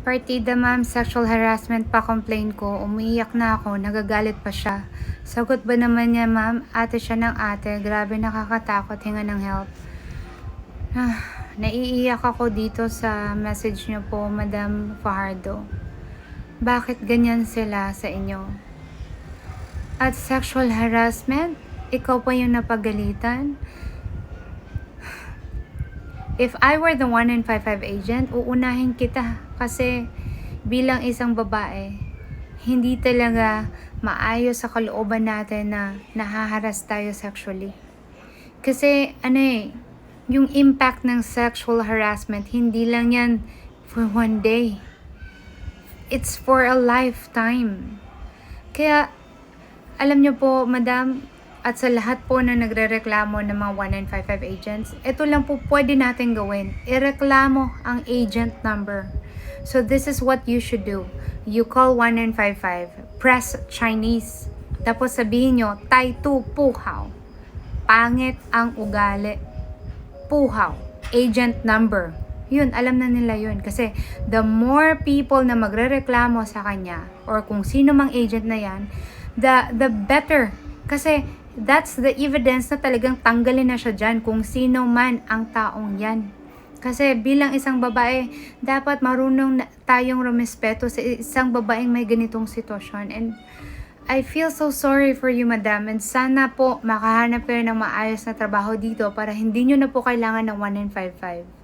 Partida ma'am, sexual harassment pa complain ko. Umiiyak na ako, nagagalit pa siya. Sagot ba naman niya ma'am, ate siya ng ate. Grabe, nakakatakot, hinga ng help. Naiiyak ako dito sa message niyo po, Madam Fajardo. Bakit ganyan sila sa inyo? At sexual harassment? Ikaw pa yung napagalitan? If I were the 1955 agent, uunahin kita kasi bilang isang babae, hindi talaga maayos sa kalooban natin na nahaharas tayo sexually. Kasi yung impact ng sexual harassment, hindi lang yan for one day. It's for a lifetime. Kaya, alam niyo po, madam, at sa lahat po na nagrereklamo ng mga 1955 agents, ito lang po pwede natin gawin. Ireklamo ang agent number. So this is what you should do. You call 1955, press Chinese. Tapos sabihin nyo, Tai Tu Puhaw. Pangit ang ugali. Puhaw. Agent number. Yun, alam na nila yun. Kasi the more people na magrereklamo sa kanya, or kung sino mang agent na yan, the better. Kasi that's the evidence na talagang tanggalin na siya dyan kung sino man ang taong yan. Kasi bilang isang babae, dapat marunong tayong rumespeto sa isang babaeng may ganitong sitwasyon. And I feel so sorry for you, madam. And sana po makahanap kayo ng maayos na trabaho dito para hindi nyo na po kailangan ng 1955.